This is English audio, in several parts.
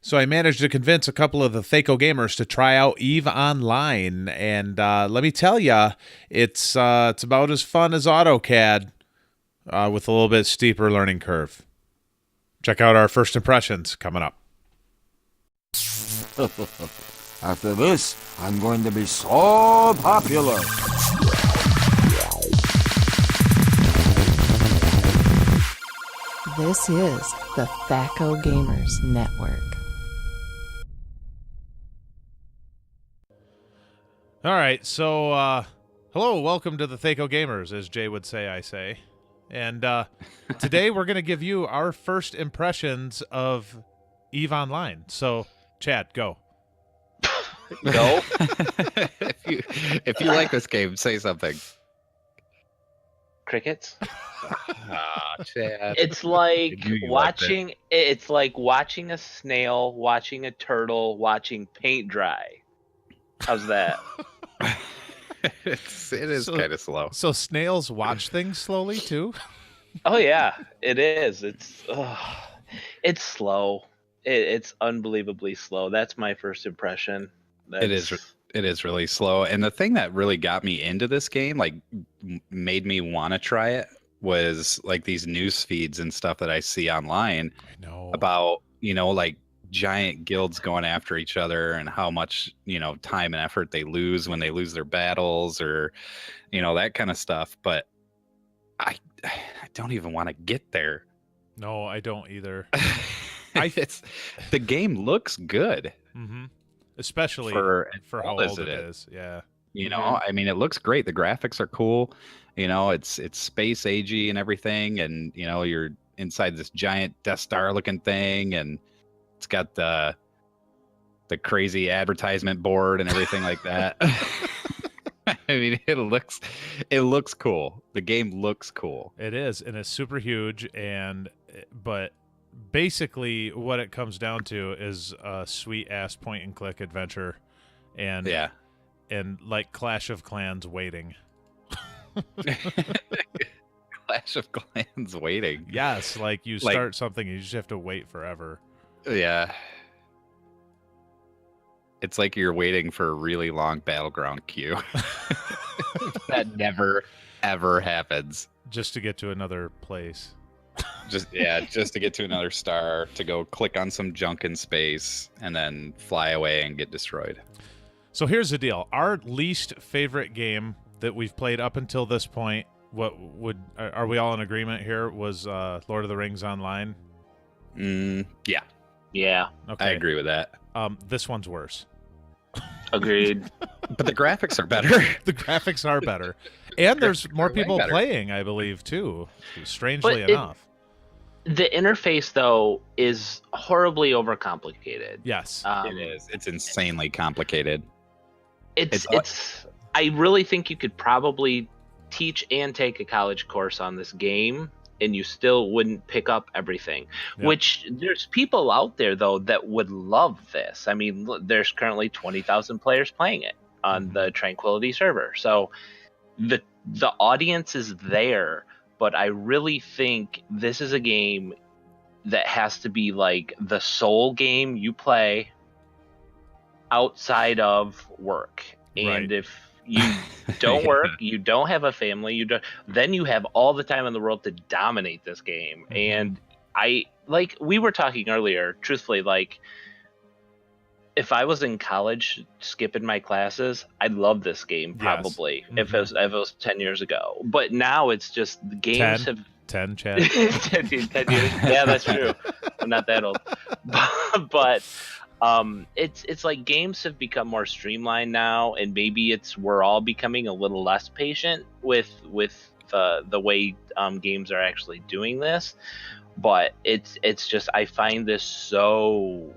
So I managed to convince a couple of the Thaco gamers to try out Eve Online, and let me tell you, it's about as fun as AutoCAD, with a little bit steeper learning curve. Check out our first impressions coming up. After this, I'm going to be so popular. This is the Thaco Gamers Network. All right, so hello, welcome to the Thaco Gamers, as Jay would say, I say. And today we're going to give you our first impressions of Eve Online. So, Chad, go. No. if you like this game, say something. Crickets. Chad. It's like knew you liked it. watching. It's like watching a snail, watching a turtle, watching paint dry. How's that? It is So- kind of slow. So snails watch things slowly, too? Oh yeah, it is. It's slow. It's unbelievably slow. That's my first impression. It is really slow. And the thing that really got me into this game, like made me want to try it, was like these news feeds and stuff that I see online I know. about, like giant guilds going after each other and how much, time and effort they lose when they lose their battles or, that kind of stuff. But I don't even want to get there. No, I don't either. The game looks good. Mm-hmm. Especially For how as old it it is. is. Yeah. I mean, it looks great. The graphics are cool. It's space agey and everything, and you're inside this giant Death Star looking thing, and it's got the crazy advertisement board and everything like that. I mean, it looks cool. The game looks cool. It is, and it's super huge, but basically what it comes down to is a sweet ass point and click adventure, and Yeah. and like Clash of Clans waiting. Clash of Clans waiting. Yes, like you start something and you just have to wait forever. Yeah. It's like you're waiting for a really long battleground queue. That never, ever happens. Just to get to another place. Just to get to another star, to go click on some junk in space, and then fly away and get destroyed. So here's the deal. Our least favorite game that we've played up until this point, are we all in agreement here, was Lord of the Rings Online? Yeah, Yeah, Okay. I agree with that. This one's worse. agreed. But the graphics are better. The graphics are better. And there's more are way people better. playing, I believe, too, strangely But enough. The interface though is horribly overcomplicated. Yes. It is. It's insanely complicated. It's. I really think you could probably teach and take a college course on this game, and you still wouldn't pick up everything. Yep. Which there's people out there though that would love this. I mean, there's currently 20,000 players playing it on the Tranquility server, so the audience is there. But I really think this is a game that has to be like the sole game you play outside of work. And Right. if you don't work, you don't have a family, then you have all the time in the world to dominate this game. And we were talking earlier, truthfully, like if I was in college skipping my classes, I'd love this game probably if it was 10 years ago. But now it's just the games 10, Chad. 10 years. Yeah, that's true. I'm not that old. But it's like games have become more streamlined now, and maybe we're all becoming a little less patient with the way games are actually doing this. But it's just, I find this so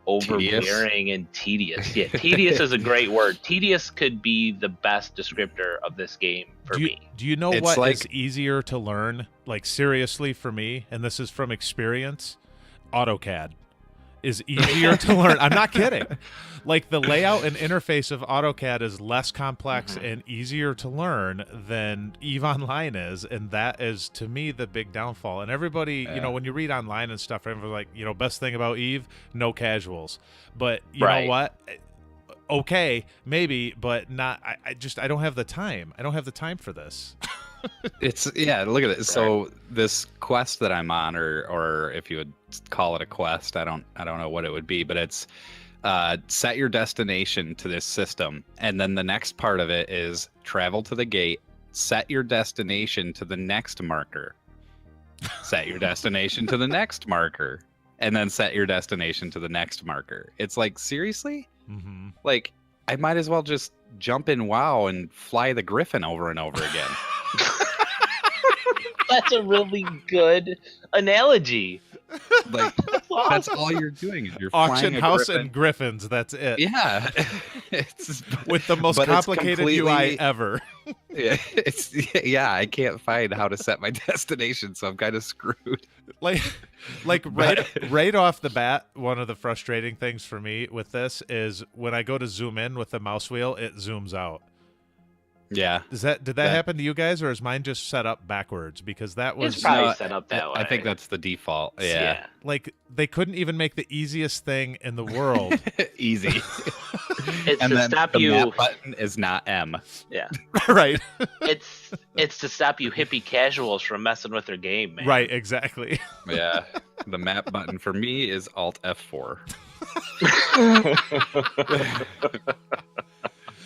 overbearing and tedious. Yeah, tedious is a great word. Tedious could be the best descriptor of this game for me. Do you know It's what like- is easier to learn? Like seriously for me, and this is from experience, AutoCAD. is easier to learn. I'm not kidding. Like the layout and interface of AutoCAD is less complex and easier to learn than EVE Online is, and that is to me the big downfall. And everybody, you know, when you read online and stuff, everyone's like, you know, best thing about EVE, no casuals. But you know what? Okay, maybe, but not. I don't have the time. I don't have the time for this. It's look at it. So this quest that I'm on, or if you would call it a quest, I don't know what it would be, but it's set your destination to this system, and then the next part of it is travel to the gate, set your destination to the next marker, set your destination to the next marker, and then set your destination to the next marker. It's like, seriously? Like, I might as well just jump in WoW and fly the Griffin over and over again. That's a really good analogy. Like, that's all you're doing is you're Auction flying a house Griffin. and Griffins. That's it. Yeah, it's With the most complicated UI ever. Yeah, I can't find how to set my destination, so I'm kind of screwed. Like right off the bat, one of the frustrating things for me with this is when I go to zoom in with the mouse wheel, it zooms out. Yeah. Did that happen to you guys, or is mine just set up backwards? Because that was It's probably set up that way. I think that's the default. Yeah. like they couldn't even make the easiest thing in the world Easy. It's And to then stop the you. map button is not M. Yeah. right. It's to stop you hippie casuals from messing with their game, man. Right, exactly. Yeah. The map button for me is Alt F4.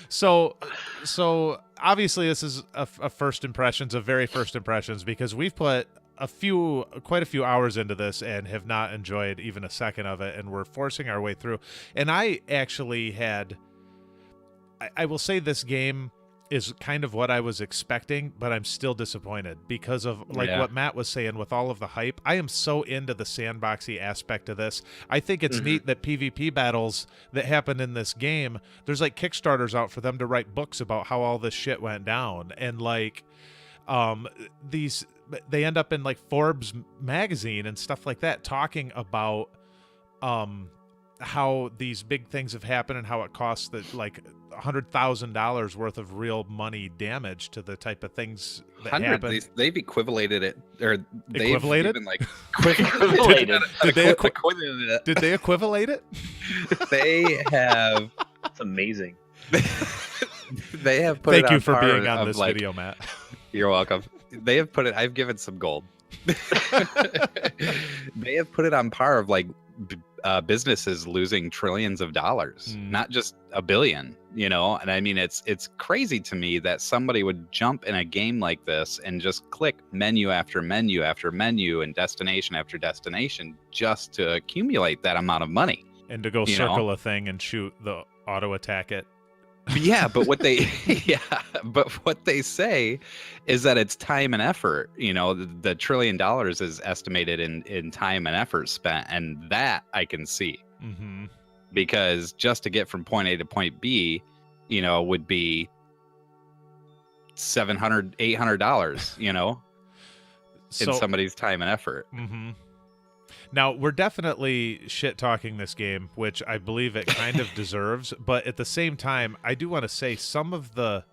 So obviously this is a first impressions, a very first impressions, because we've put quite a few hours into this and have not enjoyed even a second of it, and we're forcing our way through. And I actually I will say this game is kind of what I was expecting, but I'm still disappointed because of what Matt was saying with all of the hype. I am so into the sandboxy aspect of this. I think it's neat that PvP battles that happen in this game, there's like Kickstarters out for them to write books about how all this shit went down, and like they end up in like Forbes magazine and stuff like that talking about how these big things have happened and how it costs like $100,000 worth of real money damage to the type of things that happen. They've equivalated it, or they've Equivalated? even like Equivalated. Did they equivalate it? They have. It's amazing. They have put. Thank it you on for par being on of, this like, video, Matt. You're welcome. They have put it. I've given some gold. They have put it on par of like businesses losing trillions of dollars, not just a billion. You know, and I mean, it's crazy to me that somebody would jump in a game like this and just click menu after menu after menu and destination after destination just to accumulate that amount of money. And to go circle a thing and shoot the auto attack it. Yeah, but what they what they say is that it's time and effort. You know, the $1 trillion is estimated in time and effort spent, and that I can see. Because just to get from point A to point B, you know, would be $700, $800, you know, in somebody's time and effort. Now, we're definitely shit-talking this game, which I believe it kind of deserves, but at the same time, I do want to say some of the...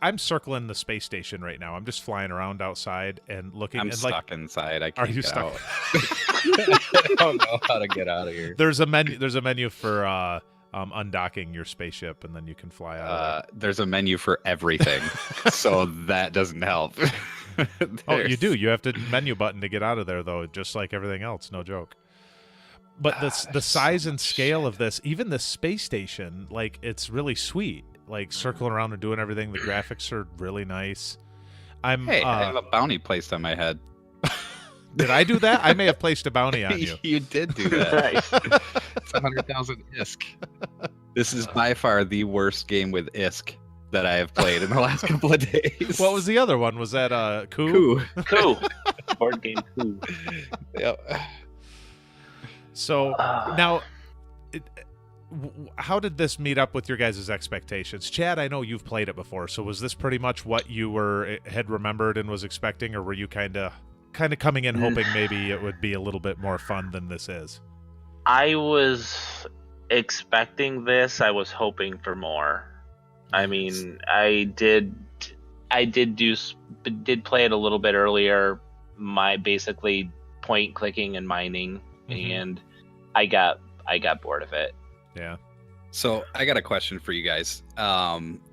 I'm circling the space station right now. I'm just flying around outside and looking. I'm and stuck inside. I can't Are you get stuck? out. I don't know how to get out of here. There's a menu for undocking your spaceship, and then you can fly out of there. There's a menu for everything, so that doesn't help. Oh, you do. You have to menu button to get out of there, though, just like everything else. No joke. But the size and scale of this, even the space station, like, it's really sweet. Like, circling around and doing everything. The graphics are really nice. I have a bounty placed on my head. Did I do that? I may have placed a bounty on you. You did do that. It's 100,000 ISK. This is by far the worst game with ISK that I have played in the last couple of days. What was the other one? Was that Coup? Coup. Board game Coup. Yep. So now, how did this meet up with your guys' expectations? Chad, I know you've played it before, so was this pretty much what you had remembered and was expecting, or were you kind of kind of coming in hoping maybe it would be a little bit more fun than this is? I was expecting this. I was hoping for more. I mean, I did play it a little bit earlier. My basically point clicking and mining, and I got bored of it. Yeah. So I got a question for you guys.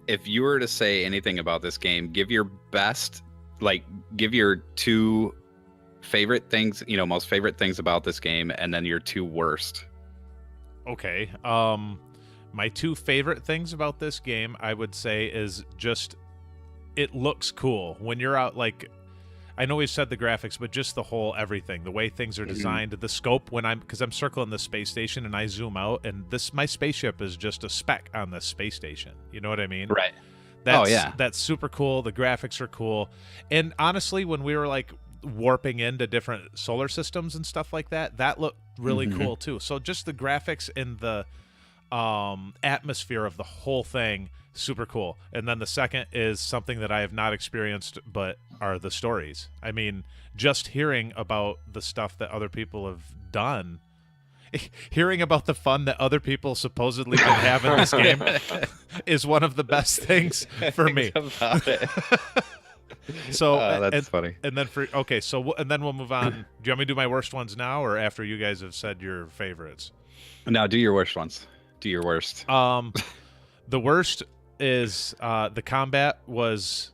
If you were to say anything about this game, give your best, like give your 2 favorite things, most favorite things about this game, and then your 2 worst. Okay. My 2 favorite things about this game, I would say, is just it looks cool. When you're out, like, I know we've said the graphics, but just the whole everything, the way things are designed, the scope, because I'm circling the space station and I zoom out, and my spaceship is just a speck on the space station. You know what I mean? Right. That's, that's super cool. The graphics are cool. And honestly, when we were like warping into different solar systems and stuff like that, that looked really cool too. So just the graphics and the atmosphere of the whole thing, super cool. And then the second is something that I have not experienced, but are the stories. I mean, just hearing about the stuff that other people have done, hearing about the fun that other people supposedly can have in this game is one of the best things for me. About it. So that's funny. And then and then we'll move on. Do you want me to do my worst ones now, or after you guys have said your favorites? Now do your worst ones. Do your worst. The worst is the combat was,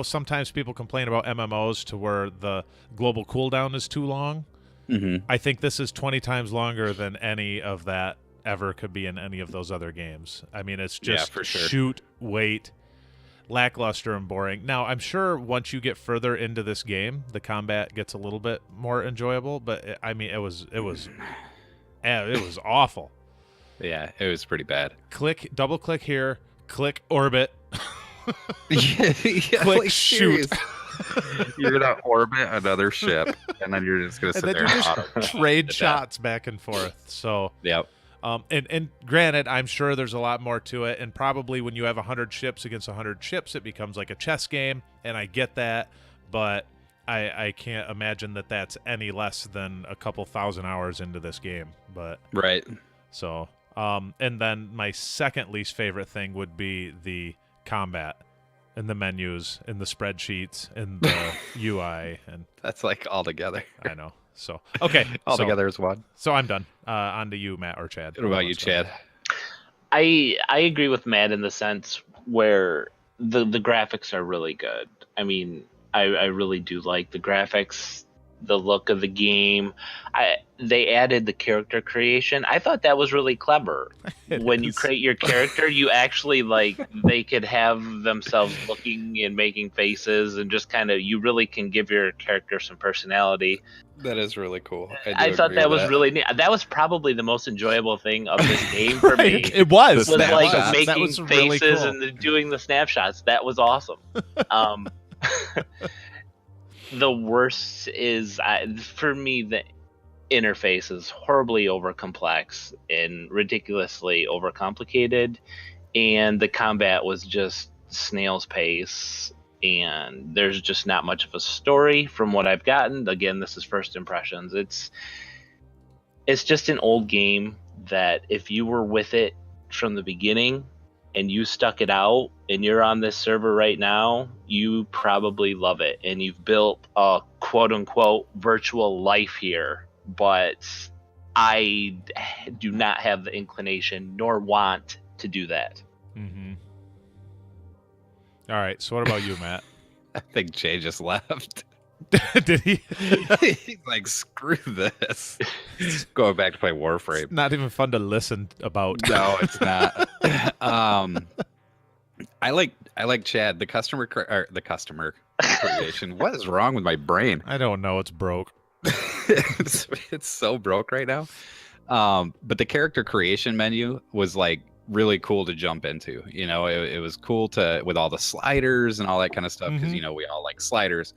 sometimes people complain about MMOs to where the global cooldown is too long. I think this is 20 times longer than any of that ever could be in any of those other games. I mean, it's just for sure. shoot, wait, lackluster and boring. Now, I'm sure once you get further into this game, the combat gets a little bit more enjoyable, but it was awful. Yeah, it was pretty bad. Double click here, click orbit. yeah, click like, shoot. You're gonna orbit another ship, and then you're just gonna sit And then there you and just trade shots back and forth. So Yep. And granted, I'm sure there's a lot more to it, and probably when you have 100 ships against 100 ships, it becomes like a chess game, and I get that, but I can't imagine that that's any less than a couple thousand hours into this game. But Right. so, and then my second least favorite thing would be the combat and the menus and the spreadsheets and the UI, and That's like all together. I know. So okay, All so, together is one. So I'm done. On to you, Matt or Chad. What about you, Chad? I agree with Matt in the sense where the graphics are really good. I mean, I really do like the graphics, the look of the game. They added the character creation. I thought that was really clever. When you create your character, you actually they could have themselves looking and making faces, and just kind of, you really can give your character some personality. That is really cool. I thought that was really neat. That was probably the most enjoyable thing of this game for me. It was. Was That like was. making That was faces really cool. and doing the snapshots. That was awesome. The worst is, for me, the interface is horribly overcomplex and ridiculously overcomplicated, and the combat was just snail's pace, and there's just not much of a story from what I've gotten. Again, this is first impressions. It's just an old game that if you were with it from the beginning and you stuck it out and you're on this server right now, you probably love it, and you've built a quote-unquote virtual life here. But I do not have the inclination nor want to do that. Mm-hmm. All right, so what about you, Matt? I think Jay just left. Did he? He's like, screw this. Going back to play Warframe. Not even fun to listen about. No, it's not. I like Chad. The customer creation. What is wrong with my brain? I don't know. It's broke. it's so broke right now. But the character creation menu was like really cool to jump into. You know, it was cool with all the sliders and all that kind of stuff, because we all like sliders.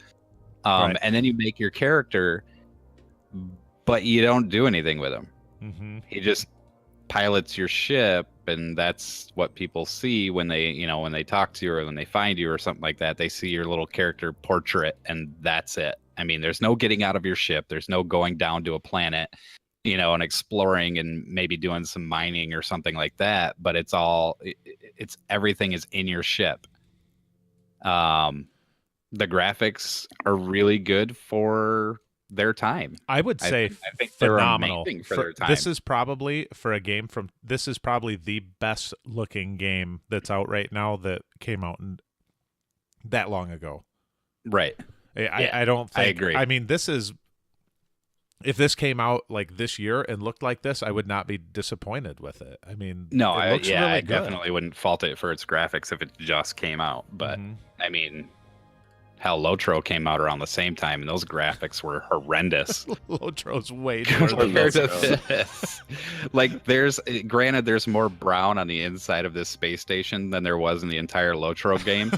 Right. And then you make your character, but you don't do anything with him. Mm-hmm. He just pilots your ship, and that's what people see when they talk to you or when they find you or something like that. They see your little character portrait, and that's it. I mean, there's no getting out of your ship. There's no going down to a planet, and exploring and maybe doing some mining or something like that. But it's everything is in your ship. The graphics are really good for their time. I would say I think phenomenal. they're amazing for their time. This is probably this is probably the best looking game that's out right now that came out that long ago. Right. I don't think. I agree. I mean, if this came out like this year and looked like this, I would not be disappointed with it. I mean, No, it looks really I good. definitely wouldn't fault it for its graphics if it just came out. But I mean, hell, Lotro came out around the same time, and those graphics were horrendous. Lotro's way more than Compared to Lotro. this. Like, granted, there's more brown on the inside of this space station than there was in the entire Lotro game,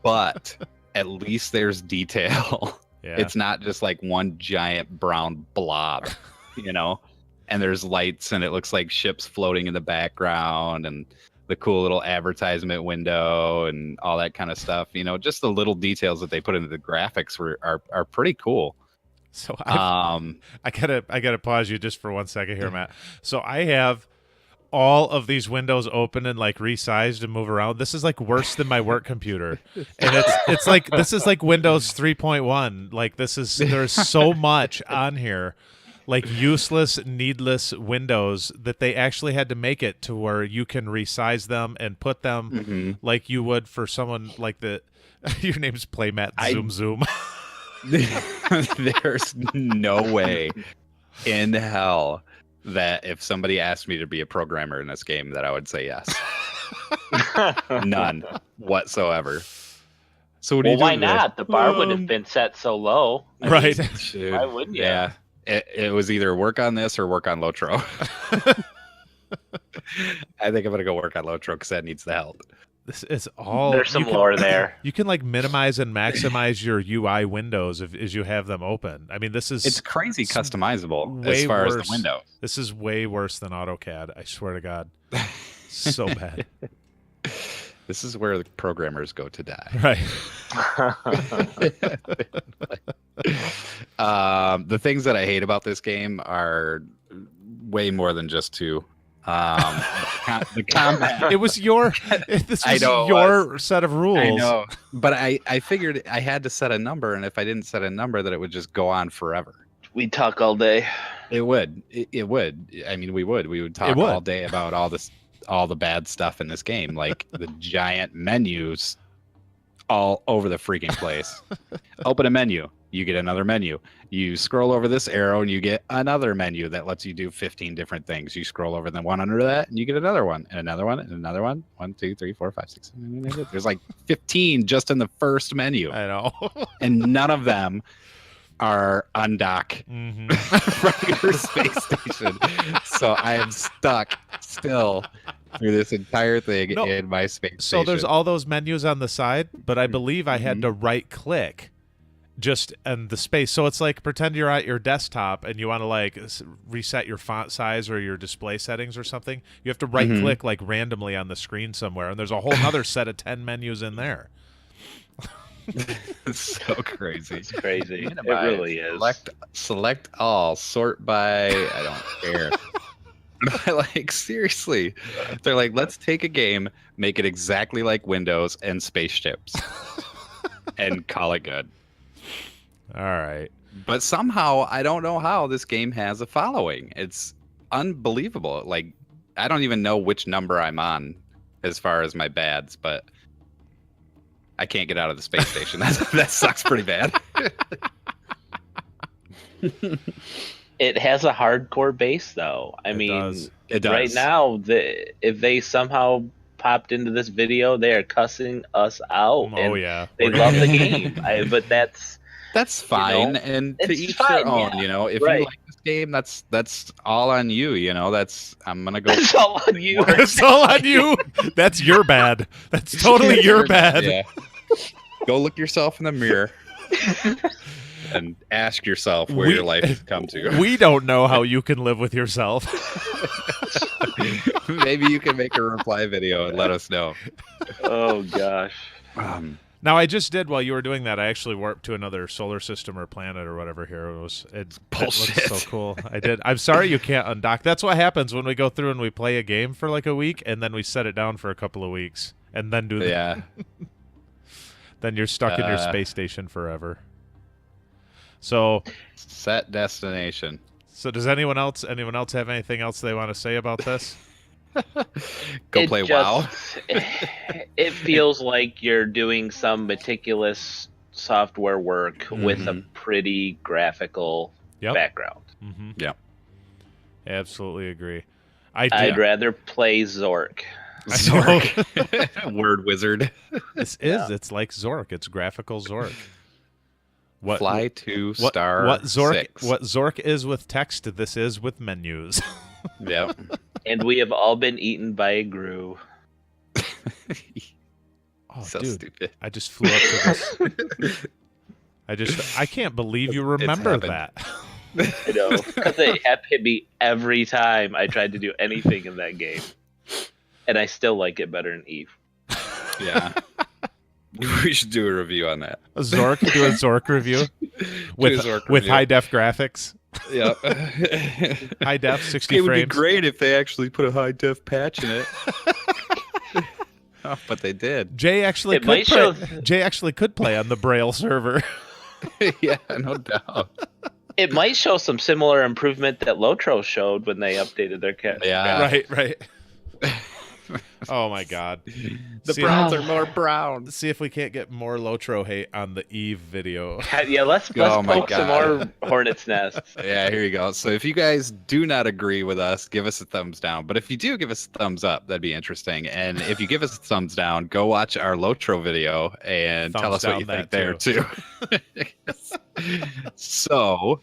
but at least there's detail. Yeah. It's not just like one giant brown blob, and there's lights, and it looks like ships floating in the background, and the cool little advertisement window and all that kind of stuff. Just the little details that they put into the graphics are pretty cool. So I gotta pause you just for 1 second here, Matt. So I have all of these windows open and like resized and move around. This is like worse than my work computer, and it's like this is like Windows 3.1. Like there's so much on here, like useless, needless windows that they actually had to make it to where you can resize them and put them like you would for someone like your name's Playmat Zoom. There's no way in hell that if somebody asked me to be a programmer in this game that I would say yes. None whatsoever. So what do you do? Why not? The bar would have been set so low. Right. Dude, Why wouldn't you? Yeah. It was either work on this or work on Lotro. I think I'm gonna go work on Lotro because that needs the help. This is all. There's some lore there. You can like minimize and maximize your UI windows as you have them open. I mean, It's crazy customizable way as far as worse. the window. This is way worse than AutoCAD. I swear to God, so bad. This is where the programmers go to die. Right. The things that I hate about this game are way more than just two. The combat. It was this was know it your set of rules. I know, but I figured I had to set a number, and if I didn't set a number, that it would just go on forever. We'd talk all day. It would. It would. I mean, we would talk all day about all the bad stuff in this game, like the giant menus all over the freaking place. Open a menu, you get another menu. You scroll over this arrow and you get another menu that lets you do 15 different things. You scroll over the one under that and you get another one and another one and another one. 1, 2, 3, 4, 5, 6, 7, 8, 9, 10. There's like 15 just in the first menu. I know. And none of them are undock from your space station. So I am stuck still through this entire thing in my space station. So there's all those menus on the side, but I believe I had to right click just in the space. So it's like pretend you're at your desktop and you want to like reset your font size or your display settings or something. You have to right click like randomly on the screen somewhere, and there's a whole other set of 10 menus in there. It's so crazy. It's crazy. It Minimize, really is. Select all, sort by, I don't care. Like, seriously, they're like, let's take a game, make it exactly like Windows and spaceships, and call it good. All right. But somehow, I don't know how this game has a following. It's unbelievable. Like, I don't even know which number I'm on as far as my bads, but I can't get out of the space station. That sucks pretty bad. It has a hardcore base, though. I mean, It does. right now, if they somehow popped into this video, they are cussing us out. Oh, and yeah. they love the game. But That's fine, and to it's each fine, their own. yeah. If Right. you like this game, that's all on you. I'm gonna go. it's all on you. It's all on you. That's your bad. That's totally your bad. Yeah. Go look yourself in the mirror and ask yourself where your life has come to. We don't know how you can live with yourself. Maybe you can make a reply video and let us know. Oh gosh. Now, I just did while you were doing that. I actually warped to another solar system or planet or whatever here. It Bullshit. looks so cool. I did. I'm sorry you can't undock. That's what happens when we go through and we play a game for like a week and then we set it down for a couple of weeks and then do the. Yeah. Then you're stuck in your space station forever. So. Set destination. So does anyone else have anything else they want to say about this? Go play WoW. It feels like you're doing some meticulous software work with a pretty graphical background. Mm-hmm. Yeah. Absolutely agree. I'd rather play Zork. Zork. Word wizard. This is. It's like Zork. It's graphical Zork. Fly to star what Zork 6. What Zork is with text, this is with menus. Yep. And we have all been eaten by a Gru. Oh, So dude, stupid. I just flew up to this. I can't believe you remember that. I know, because it hit me every time I tried to do anything in that game, and I still like it better than Eve. Yeah. We should do a review on that. Do a Zork review with high def graphics. Yeah. High def, 60 It would frames. be great if they actually put a high def patch in it. Oh, but they did. Jay actually could play on the Braille server. Yeah, no doubt. It might show some similar improvement that Lotro showed when they updated their kit. Yeah. Right. Oh my God. The browns are more brown. See if we can't get more Lotro hate on the Eve video. Yeah, let's Oh my poke some more hornet's nests. Yeah, here you go. So if you guys do not agree with us, give us a thumbs down. But if you do give us a thumbs up, that'd be interesting. And if you give us a thumbs down, go watch our Lotro video and tell us what you think there too. So,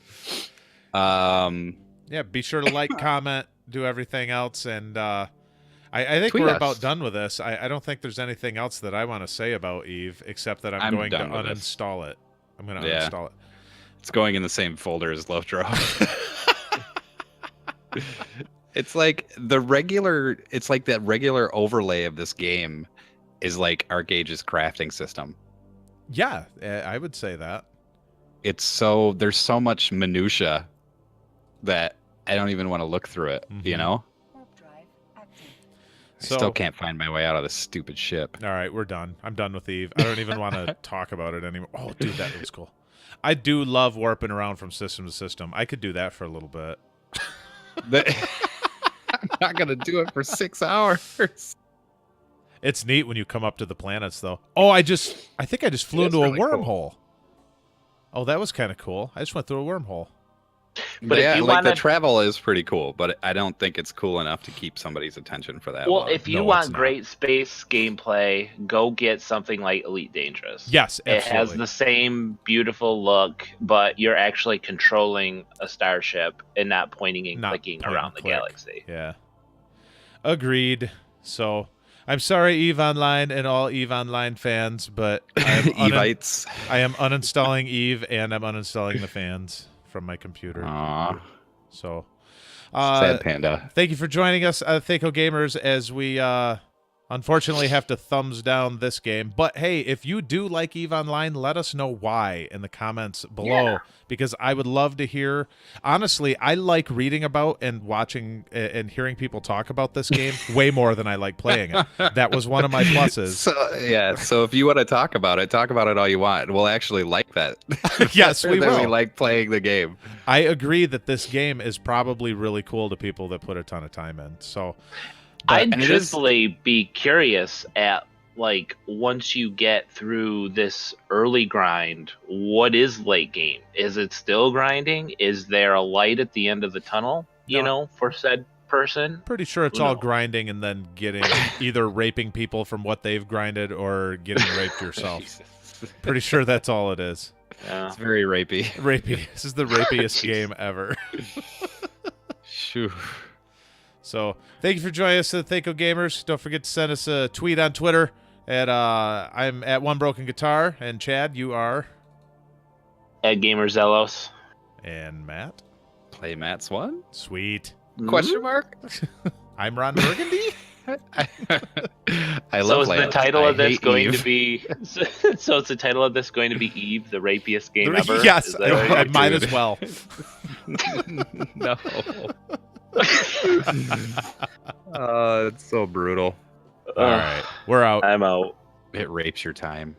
yeah, be sure to like, comment, do everything else, and I think Tweet we're us. about done with this. I don't think there's anything else that I want to say about Eve, except that I'm going to done with this. uninstall it. I'm going to uninstall it. It's going in the same folder as Lotro. It's like that regular overlay of this game is like Arcage's crafting system. Yeah, I would say that. There's so much minutia that I don't even want to look through it, you know? I still can't find my way out of this stupid ship. All right, we're done. I'm done with Eve. I don't even want to talk about it anymore. Oh, dude, that was cool. I do love warping around from system to system. I could do that for a little bit. I'm not going to do it for 6 hours. It's neat when you come up to the planets, though. Oh, I think I just flew into a wormhole. Cool. Oh, that was kind of cool. I just went through a wormhole. But yeah, if you the travel is pretty cool, but I don't think it's cool enough to keep somebody's attention for that Well, long. if you want great space gameplay, go get something like Elite Dangerous. Yes, absolutely. It has the same beautiful look, but you're actually controlling a starship and not pointing and clicking around the galaxy. Yeah. Agreed. So, I'm sorry, Eve Online and all Eve Online fans, but I am Evites. I am uninstalling Eve and I'm uninstalling the fans from my computer. Aww. So, Sad panda. Thank you for joining us, Thaco Gamers, as we unfortunately have to thumbs down this game. But hey, if you do like EVE Online, let us know why in the comments below, because I would love to hear. Honestly, I like reading about and watching and hearing people talk about this game way more than I like playing it. That was one of my pluses. So if you want to talk about it all you want. We'll actually like that. Yes, we will. We like playing the game. I agree that this game is probably really cool to people that put a ton of time in. So I'd truthfully be curious at, like, once you get through this early grind, what is late game? Is it still grinding? Is there a light at the end of the tunnel, you know, for said person? Pretty sure it's all grinding and then getting either raping people from what they've grinded or getting raped yourself. Pretty sure that's all it is. Yeah. It's very rapey. Rapey. This is the rapiest game ever. Shoo. So, thank you for joining us at Thaco Gamers. Don't forget to send us a tweet on Twitter at I'm at One Broken Guitar, and Chad, you are At Gamerzellos. and Matt. Play Matt's one? Sweet. Question mark? I'm Ron Burgundy. I So love is the Lance. title I of this hate going Eve. to be? So is the title of of this going to be Eve, the rapiest game ever? Yes, Is that what you're might to be? as well. Eve, the rapiest game ever? Yes, Is that what I you're might Dude. as well. No. Oh, it's so brutal. All right, we're out. I'm out. It rapes your time.